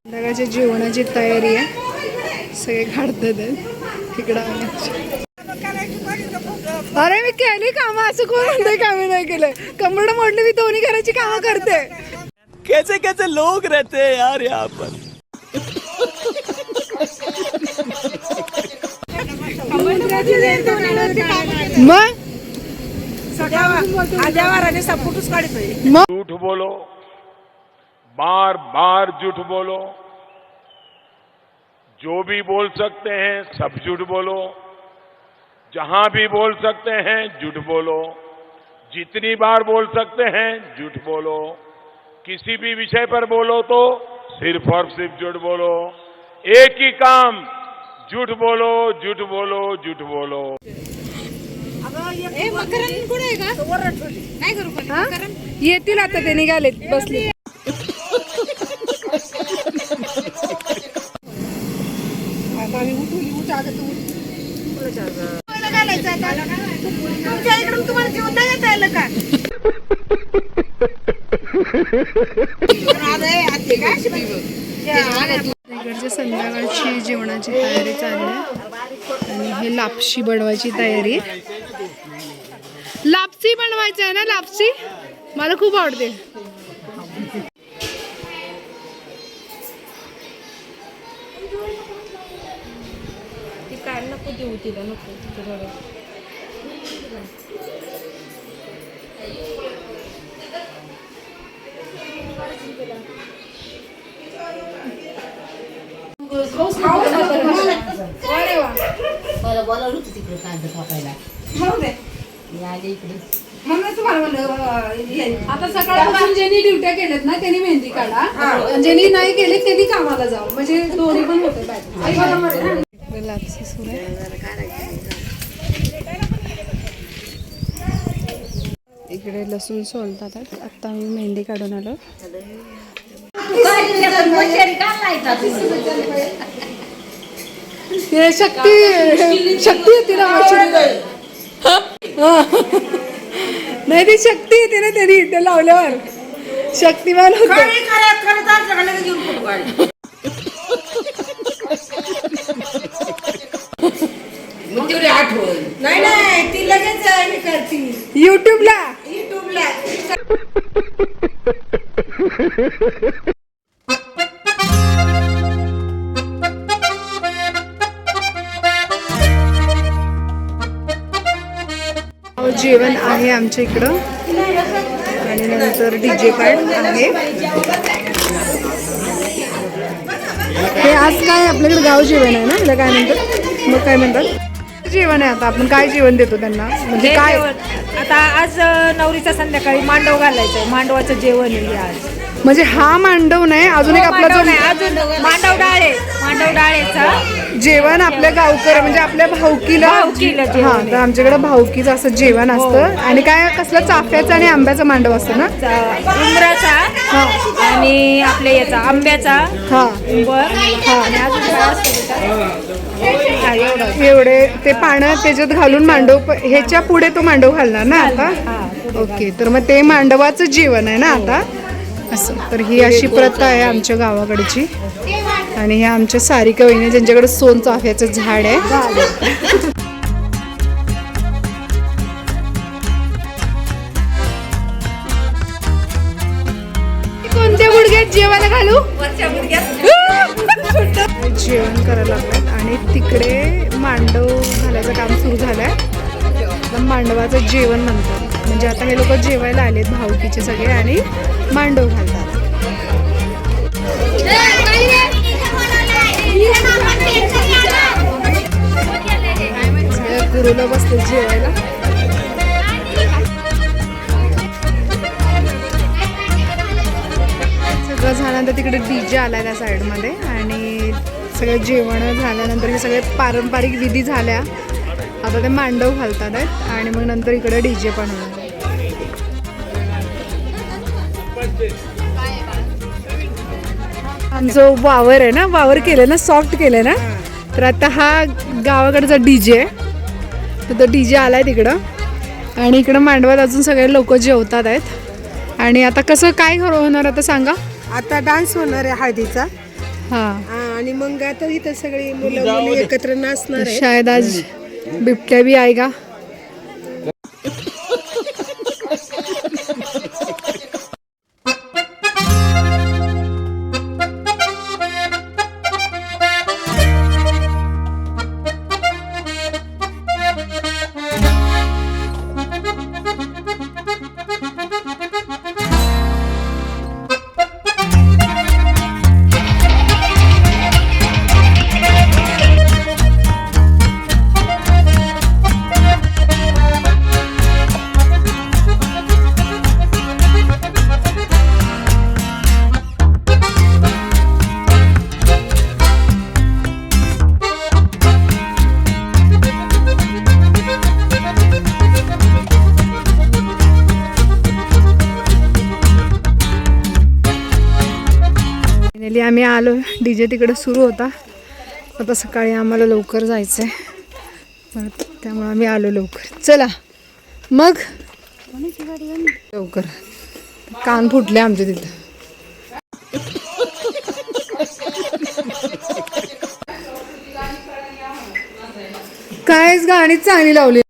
संध्याकाळच्या जेवणाची तयारी आहे, सगळे काढतात इकडं. अरे मी केली कामं, असं कोण म्हणतंय कामे नाही केलं. कमरड मोडली, मी दोन्ही घराची कामं करते. कैसे कैसे लोग रहते हैं यार यहाँ पर. मग झूठ बोलो, बार बार झूठ बोलो, जो भी बोल सकते हैं सब झूठ बोलो, जहां भी बोल सकते हैं झूठ बोलो, जितनी बार बोल सकते हैं झूठ बोलो, किसी भी विषय पर बोलो तो सिर्फ और सिर्फ झूठ बोलो. एक ही काम, झूठ बोलो, झूठ बोलो, झूठ बोलो. येतील आता, ते निघालेत, बसले. तुमच्या इकडून तुम्हाला जेवण नाही येता आलं का? इकडच्या संध्याकाळची जेवणाची तयारी चालली आहे आणि हे लापशी बनवायची तयारी. लापसी बनवायची आहे ना, लापसी मला खूप आवडते. काय नको देऊ तिला, नको मला बोलावलं होतं तिकडे कांदा कापायला. आता सकाळपासून ज्यांनी ड्युट्या केल्यात ना त्यांनी मेहंदी काढा, ज्यांनी नाही केली त्यांनी कामाला जाऊ, म्हणजे दोन्ही पण होते. लापसी सुरू आहे. इकडे लसूण सोलतात. आता आम्ही मेहंदी काढून आलो. शक्ती येते ना, नाही ती शक्ती येते ना, त्यांनी ते लावल्यावर शक्तिमान होते. नाही ती लगेच हे करते युट्यूबला. जेवण आहे आमच्या इकडं आणि नंतर डीजे कार्ड आहे. हे आज काय आपल्याकडे गाव जेवण आहे ना, याला काय म्हणतात, मग काय म्हणतात जेवण आहे. आता आपण काय जेवण देतो त्यांना, म्हणजे काय आता आज नवरीचा संध्याकाळी मांडव घालायचं, मांडवाचं जेवण आहे आज. म्हणजे हा मांडव नाही, अजून एक आपला जो अजून मांडव डाळेचा जेवण आपल्या गावकर म्हणजे आपल्या भाऊकीला. हा, तर आमच्याकडे भाऊकीचं असं जेवण असतं. आणि काय कसलं चाफ्याचं आणि आंब्याचं मांडव असतं ना, उंबराचा आणि आपल्या याचा आंब्याचा. हा आणि अजून एवढे ते पानं त्याच्यात घालून मांडव, ह्याच्या पुढे तो मांडव घालणार ना आता. ओके, तर मग ते मांडवाचं जेवण आहे ना आता असं. तर ही अशी प्रथा आहे आमच्या गावाकडची. आणि हे आमच्या सारिका वहिनी ज्यांच्याकडे सोन चाफ्याचं झाड आहे. कोणत्या गुडघ्यात जेवायला घालू, जेवण करायला लागतात. आणि तिकडे मांडव घालायचं काम सुरू झालंय. मांडवाचं जेवण म्हणतात, म्हणजे आता हे लोक जेवायला आलेत भाऊकीचे सगळे आणि मांडव घालतात. गुरुला बसले जेवायला. सगळं झाल्यानंतर तिकडे डीजे आला त्या साईडमध्ये आणि सगळं जेवण झाल्यानंतर हे सगळे पारंपरिक विधी झाल्या. आता ते मांडव घालतात आहेत आणि मग नंतर इकडे डीजे पण होणार. आमचं वावर आहे ना, वावर केलं ना, सॉफ्ट केलं ना, तर आता हा गावाकडचा डीजे तर तो DJ आलाय तिकडं आणि इकडं मांडवात अजून सगळे लोक जेवतात आहेत. आणि आता कसं काय होणार आता सांगा. आता डान्स होणार आहे हळदीचा हां आणि मग आता इथं सगळी मुलं मुली एकत्र नाचणार आहे. शायद आज बिबट्या भी आएगा. फायनली आम्ही आलो. DJ तिकडे सुरू होता. आता सकाळी आम्हाला लवकर जायचं आहे त्यामुळे आम्ही आलो लवकर. चला मग लवकर. कान फुटले आमचे तिथं. कायच गाणीच चांगली लावली